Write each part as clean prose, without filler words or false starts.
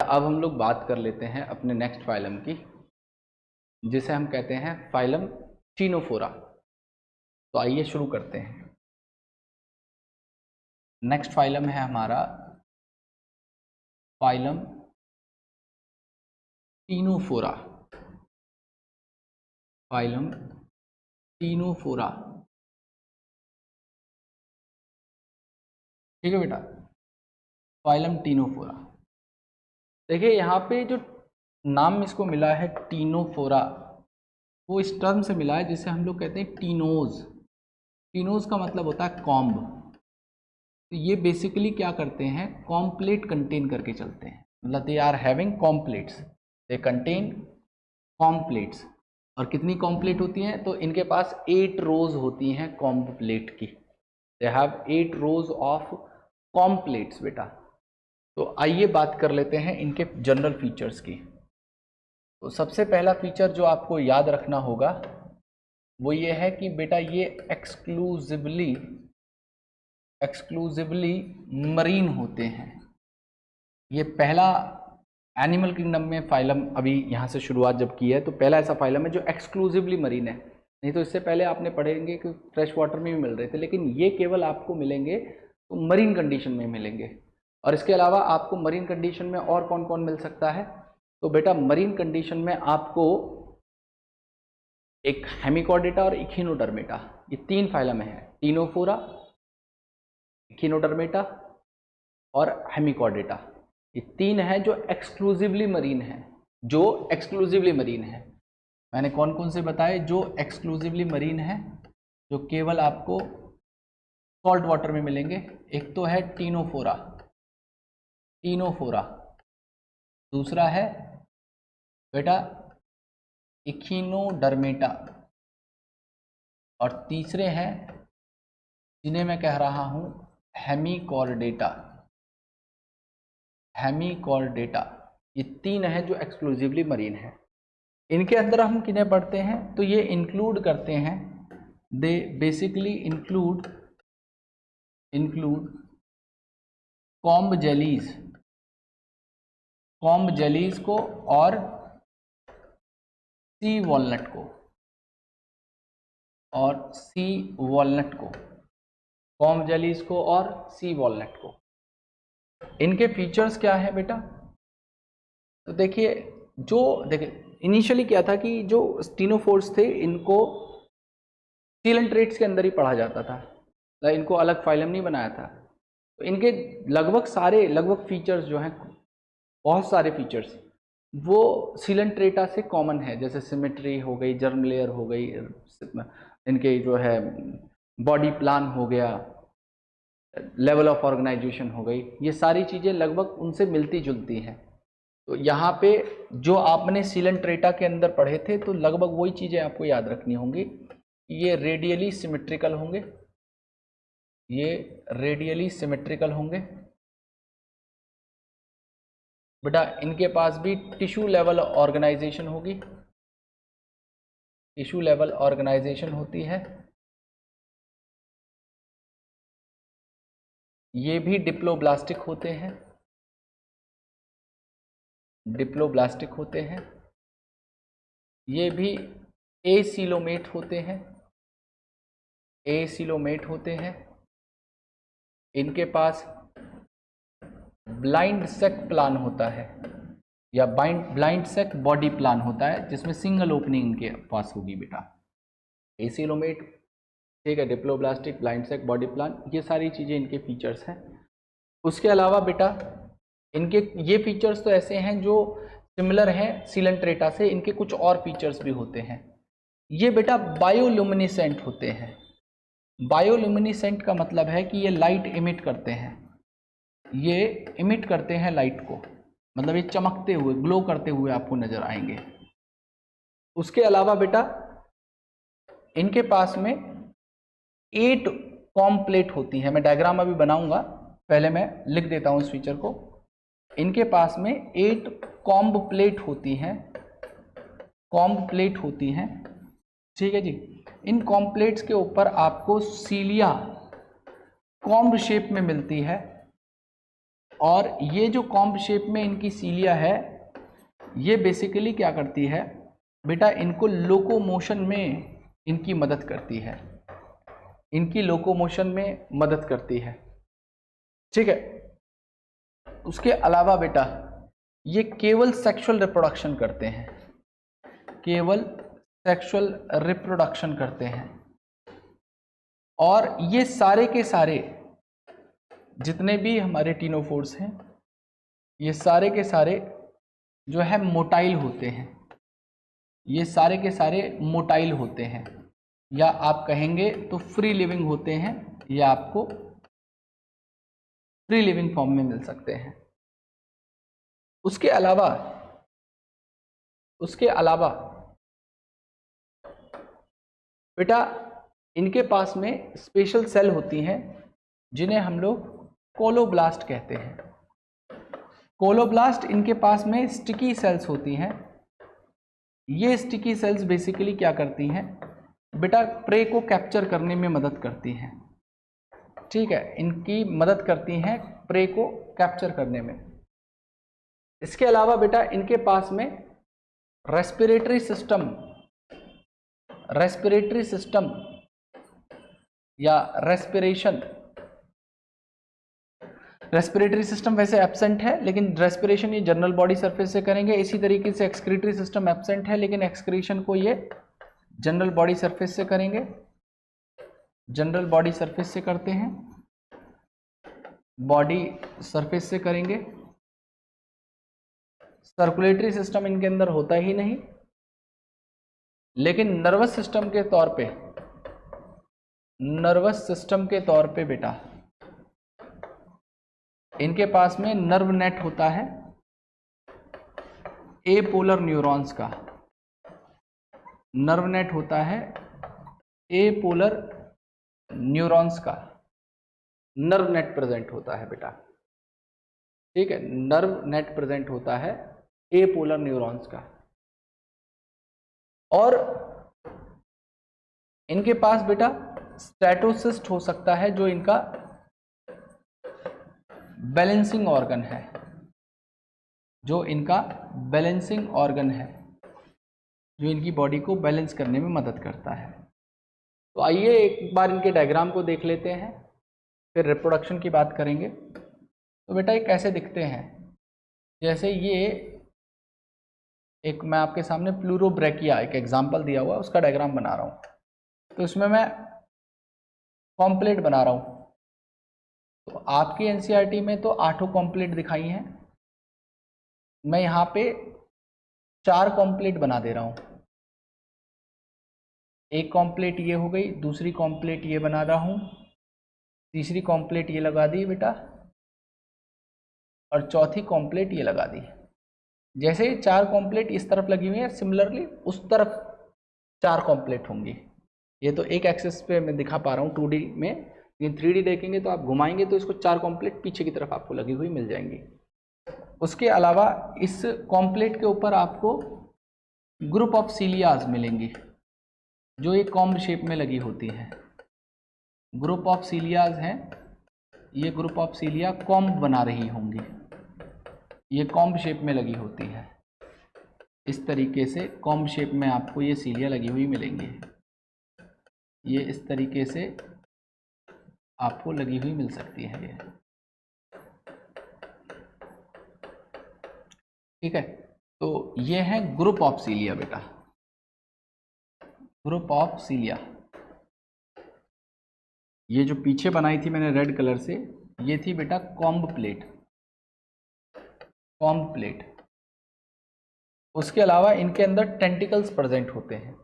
अब हम लोग बात कर लेते हैं अपने नेक्स्ट फाइलम की, जिसे हम कहते हैं फाइलम टीनोफोरा। तो आइए शुरू करते हैं। नेक्स्ट फाइलम है हमारा फाइलम टीनोफोरा। फाइलम टीनोफोरा, ठीक है बेटा, फाइलम टीनोफोरा। देखिए यहाँ पे जो नाम इसको मिला है टीनोफोरा, वो इस टर्म से मिला है जिसे हम लोग कहते हैं टीनोज। टीनोज का मतलब होता है कॉम्ब। तो ये बेसिकली क्या करते हैं, कॉम्प्लेट कंटेन करके चलते हैं, मतलब they are having complaints, they contain complaints. और कितनी कॉम्प्लेट होती हैं, तो इनके पास 8 रोज होती हैं कॉम्प्लेट की। दे हैव 8 रोज ऑफ कॉम्प्लेट्स बेटा। तो आइए बात कर लेते हैं इनके जनरल फीचर्स की। तो सबसे पहला फीचर जो आपको याद रखना होगा वो ये है कि बेटा ये एक्सक्लूसिवली मरीन होते हैं। ये पहला एनिमल किंगडम में फाइलम अभी यहाँ से शुरुआत जब की है, तो पहला ऐसा फाइलम है जो एक्सक्लूसिवली मरीन है। नहीं तो इससे पहले आपने पढ़ेंगे कि फ्रेश वाटर में भी मिल रहे थे, लेकिन ये केवल आपको मिलेंगे तो मरीन कंडीशन में मिलेंगे। और इसके अलावा आपको मरीन कंडीशन में और कौन कौन मिल सकता है, तो बेटा मरीन कंडीशन में आपको एक हेमिकॉर्डेटा और इखिनोडर्मेटा, ये 3 फाइलम है, टीनोफोरा, इखिनोडर्मेटा और हेमिकॉर्डेटा। ये 3 है जो एक्सक्लूसिवली मरीन है, मैंने कौन कौन से बताए जो एक्सक्लूसिवली मरीन है, जो केवल आपको सॉल्ट वाटर में मिलेंगे। एक तो है टीनोफोरा, दूसरा है बेटा इखिनोडर्मेटा, और तीसरे हैं जिन्हें मैं कह रहा हूं हेमिकॉर्डेटा। ये 3 है जो एक्सक्लूसिवली मरीन है। इनके अंदर हम किन्हें पढ़ते हैं, तो ये इंक्लूड करते हैं, they basically include comb jellies को और सी वॉलनट को, कॉम्ब जेलीज को और सी वॉलनट को। इनके फीचर्स क्या है बेटा, तो देखिए इनिशियली क्या था कि जो स्टीनोफोर्स थे इनको सीलेंट्रेट्स के अंदर ही पढ़ा जाता था, इनको अलग फाइलम नहीं बनाया था। तो इनके लगभग फीचर्स जो हैं, बहुत सारे फीचर्स वो सीलेंट्रेटा से कॉमन है, जैसे सिमेट्री हो गई, जर्म लेयर हो गई, इनके जो है बॉडी प्लान हो गया, लेवल ऑफ ऑर्गेनाइजेशन हो गई, ये सारी चीज़ें लगभग उनसे मिलती जुलती हैं। तो यहाँ पे जो आपने सीलेंट्रेटा के अंदर पढ़े थे, तो लगभग वही चीज़ें आपको याद रखनी होंगी। ये रेडियली सिमेट्रिकल होंगे, बेटा इनके पास भी टिश्यू लेवल ऑर्गेनाइजेशन होती है। ये भी डिप्लोब्लास्टिक होते हैं। ये भी एसीलोमेट होते हैं। इनके पास ब्लाइंड सेक प्लान होता है, या ब्लाइंड सेक बॉडी प्लान होता है, जिसमें सिंगल ओपनिंग इनके पास होगी बेटा। एसीलोमेट, ठीक है, डिप्लोब्लास्टिक, ब्लाइंड सेक, बॉडी प्लान, ये सारी चीज़ें इनके फीचर्स हैं। उसके अलावा बेटा इनके ये फीचर्स तो ऐसे हैं जो सिमिलर हैं सीलेंट्रेटा से, इनके कुछ और फीचर्स भी होते हैं। ये बेटा बायोल्यूमिनेसेंट होते हैं। बायोल्यूमिनेसेंट का मतलब है कि ये लाइट इमिट करते हैं, लाइट को, मतलब ये चमकते हुए, ग्लो करते हुए आपको नजर आएंगे। उसके अलावा बेटा इनके पास में 8 कॉम्प्लेट होती है। मैं डायग्राम अभी बनाऊंगा, पहले मैं लिख देता हूं इस फीचर को। इनके पास में 8 कॉम्ब प्लेट होती हैं, ठीक है जी। इन कॉम्प्लेट्स के ऊपर आपको सीलिया कॉम्ब शेप में मिलती है, और ये जो कॉम्ब शेप में इनकी सीलिया है, ये बेसिकली क्या करती है बेटा, इनको लोकोमोशन में इनकी मदद करती है, इनकी लोकोमोशन में मदद करती है। ठीक है, उसके अलावा बेटा ये केवल सेक्सुअल रिप्रोडक्शन करते हैं, केवल सेक्सुअल रिप्रोडक्शन करते हैं। और ये सारे के सारे जितने भी हमारे टीनोफोर्स हैं, ये सारे के सारे जो है मोटाइल होते हैं, ये सारे के सारे मोटाइल होते हैं, या आप कहेंगे तो फ्री लिविंग होते हैं, या आपको फ्री लिविंग फॉर्म में मिल सकते हैं। उसके अलावा बेटा इनके पास में स्पेशल सेल होती हैं जिन्हें हम लोग कोलोब्लास्ट कहते हैं। कोलोब्लास्ट इनके पास में स्टिकी सेल्स होती हैं। ये स्टिकी सेल्स बेसिकली क्या करती हैं बेटा, प्रे को कैप्चर करने में मदद करती हैं। ठीक है, इनकी मदद करती हैं प्रे को कैप्चर करने में। इसके अलावा बेटा इनके पास में रेस्पिरेटरी सिस्टम या रेस्पिरेटरी सिस्टम वैसे एब्सेंट है, लेकिन रेस्पिरेशन ये जनरल बॉडी सरफेस से करेंगे। इसी तरीके से एक्सक्रीटरी सिस्टम एब्सेंट है, लेकिन एक्सक्रीशन को ये जनरल बॉडी सरफेस से करेंगे, जनरल बॉडी सरफेस से करते हैं, बॉडी सरफेस से करेंगे। सर्कुलेटरी सिस्टम इनके अंदर होता ही नहीं, लेकिन नर्वस सिस्टम के तौर पे बेटा इनके पास में नर्व नेट होता है एपोलर न्यूरॉन्स का, नर्व नेट होता है एपोलर न्यूरॉन्स का, नर्व नेट प्रेजेंट होता है बेटा। ठीक है, नर्व नेट प्रेजेंट होता है एपोलर न्यूरॉन्स का। और इनके पास बेटा स्टैटोसिस्ट हो सकता है, जो इनका बैलेंसिंग ऑर्गन है, जो इनका बैलेंसिंग ऑर्गन है, जो इनकी बॉडी को बैलेंस करने में मदद करता है। तो आइए एक बार इनके डायग्राम को देख लेते हैं, फिर रिप्रोडक्शन की बात करेंगे। तो बेटा ये कैसे दिखते हैं, जैसे ये एक मैं आपके सामने प्लूरोब्रैकिया एक एग्जाम्पल दिया हुआ है, उसका डायग्राम बना रहा हूँ। तो इसमें मैं कॉम्प्लेट बना रहा हूँ। तो आपकी एनसीईआरटी में तो 8 कॉम्प्लेट दिखाई हैं, मैं यहाँ पे 4 कॉम्प्लेट बना दे रहा हूँ। एक कॉम्प्लेट ये हो गई, दूसरी कॉम्प्लेट ये बना रहा हूँ, तीसरी कॉम्प्लेट ये लगा दी बेटा, और चौथी कॉम्प्लेट ये लगा दी। जैसे 4 कॉम्प्लेट इस तरफ लगी हुई है, सिमिलरली उस तरफ 4 कॉम्प्लेट होंगी। ये तो एक एक्सिस पे मैं दिखा पा रहा हूँ 2D में, लेकिन 3D देखेंगे तो आप घुमाएंगे तो इसको 4 कॉम्प्लेट पीछे की तरफ आपको लगी हुई मिल जाएंगी। उसके अलावा इस कॉम्प्लेट के ऊपर आपको ग्रुप ऑफ सीलियाज मिलेंगी, जो एक कॉम्ब शेप में लगी होती हैं। ग्रुप ऑफ सीलियाज हैं, ये ग्रुप ऑफ सीलिया कॉम्ब बना रही होंगी, ये कॉम्ब शेप में लगी होती है। इस तरीके से कॉम्ब शेप में आपको ये सीलिया लगी हुई मिलेंगी, ये इस तरीके से आपको लगी हुई मिल सकती है ये। ठीक है, तो ये है ग्रुप ऑफ सीलिया बेटा, ग्रुप ऑफ सीलिया। ये जो पीछे बनाई थी मैंने रेड कलर से, ये थी बेटा कॉम्ब प्लेट, कॉम्ब प्लेट। उसके अलावा इनके अंदर टेंटिकल्स प्रेजेंट होते हैं,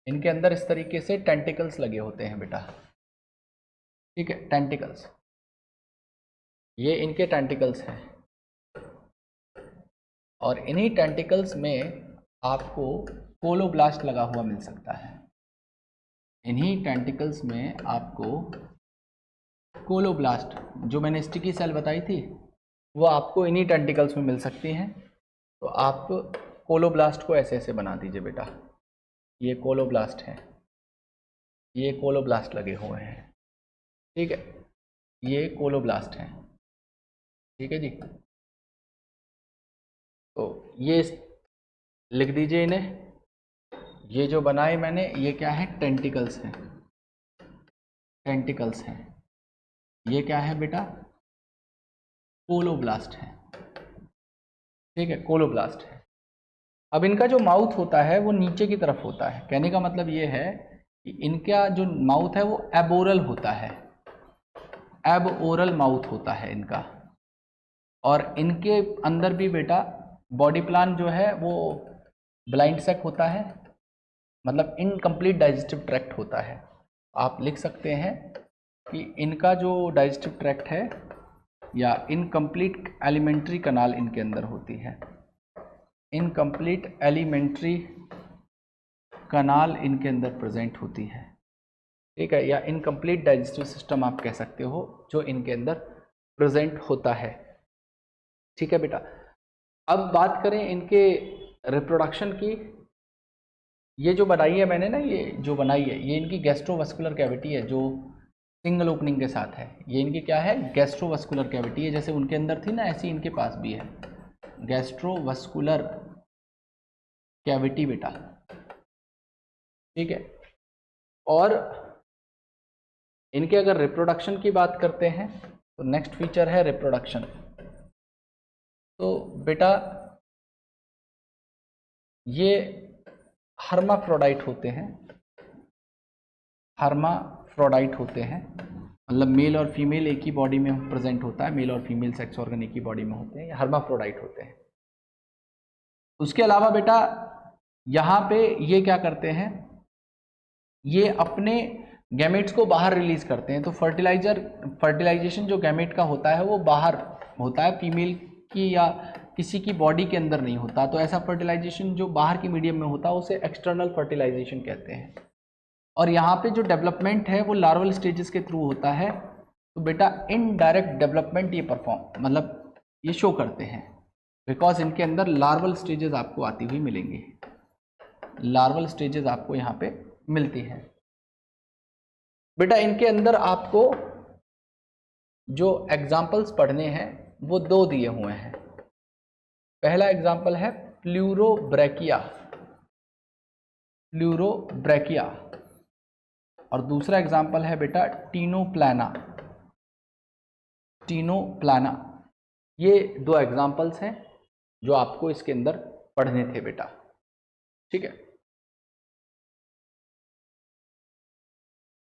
इनके अंदर इस तरीके से टेंटिकल्स लगे होते हैं बेटा। ठीक है, टेंटिकल्स, ये इनके टेंटिकल्स हैं, और इन्हीं टेंटिकल्स में आपको कोलोब्लास्ट लगा हुआ मिल सकता है। इन्हीं टेंटिकल्स में आपको कोलोब्लास्ट, जो मैंने स्टिकी सेल बताई थी, वो आपको इन्हीं टेंटिकल्स में मिल सकती हैं। तो आप कोलोब्लास्ट को ऐसे ऐसे बना दीजिए बेटा, ये कोलोब्लास्ट है, ये कोलोब्लास्ट लगे हुए हैं। ठीक है, ये कोलोब्लास्ट हैं। ठीक है जी। तो ये लिख दीजिए इन्हें, ये जो बनाए मैंने ये क्या है, टेंटिकल्स हैं, टेंटिकल्स हैं। ये क्या है बेटा, कोलोब्लास्ट है, ठीक है, कोलोब्लास्ट है। अब इनका जो माउथ होता है वो नीचे की तरफ होता है, कहने का मतलब ये है कि इनका जो माउथ है वो एबोरल होता है, एब ओरल माउथ होता है इनका। और इनके अंदर भी बेटा बॉडी प्लान जो है वो ब्लाइंड सेक होता है, मतलब इनकम्प्लीट डाइजेस्टिव ट्रैक्ट होता है। आप लिख सकते हैं कि इनका जो डाइजेस्टिव ट्रैक्ट है या इनकम्प्लीट एलिमेंट्री कनाल इनके अंदर होती है, इनकम्प्लीट एलिमेंट्री कनाल इनके अंदर प्रेजेंट होती है, ठीक है, या इनकम्प्लीट डाइजेस्टिव सिस्टम आप कह सकते हो जो इनके अंदर प्रेजेंट होता है, ठीक है बेटा। अब बात करें इनके रिप्रोडक्शन की। ये जो बनाई है मैंने ना, ये जो बनाई है ये इनकी गैस्ट्रोवास्कुलर कैविटी है जो सिंगल ओपनिंग के साथ है। ये इनकी क्या है, गैस्ट्रोवास्कुलर कैविटी है, जैसे उनके अंदर थी ना ऐसी इनके पास भी है, गैस्ट्रोवास्कुलर कैविटी बेटा, ठीक है। और इनके अगर रिप्रोडक्शन की बात करते हैं तो नेक्स्ट फीचर है रिप्रोडक्शन। तो बेटा ये हर्माफ्रोडाइट होते हैं, हर्माफ्रोडाइट होते हैं, मतलब मेल और फीमेल एक ही बॉडी में प्रेजेंट होता है, मेल और फीमेल सेक्स ऑर्गन एक ही बॉडी में होते हैं, हर्माफ्रोडाइट होते हैं। उसके अलावा बेटा यहाँ पे ये क्या करते हैं, ये अपने गैमेट्स को बाहर रिलीज करते हैं। तो फर्टिलाइजेशन जो गैमेट का होता है वो बाहर होता है, फीमेल की या किसी की बॉडी के अंदर नहीं होता। तो ऐसा फर्टिलाइजेशन जो बाहर की मीडियम में होता है उसे एक्सटर्नल फर्टिलाइजेशन कहते हैं। और यहाँ पे जो डेवलपमेंट है वो लार्वल स्टेजेस के थ्रू होता है। तो बेटा इनडायरेक्ट डेवलपमेंट ये परफॉर्म मतलब ये शो करते हैं, बिकॉज इनके अंदर लार्वल स्टेजेस आपको आती हुई मिलेंगी, लार्वल स्टेजेस आपको यहाँ पे मिलती हैं। बेटा इनके अंदर आपको जो एग्जाम्पल्स पढ़ने हैं वो दो दिए हुए हैं। पहला एग्जाम्पल है प्लूरोब्रैकिया, प्लूरोब्रैकिया, और दूसरा एग्जाम्पल है बेटा टीनोप्लाना, टीनोप्लाना। ये दो एग्जाम्पल्स हैं जो आपको इसके अंदर पढ़ने थे बेटा, ठीक है।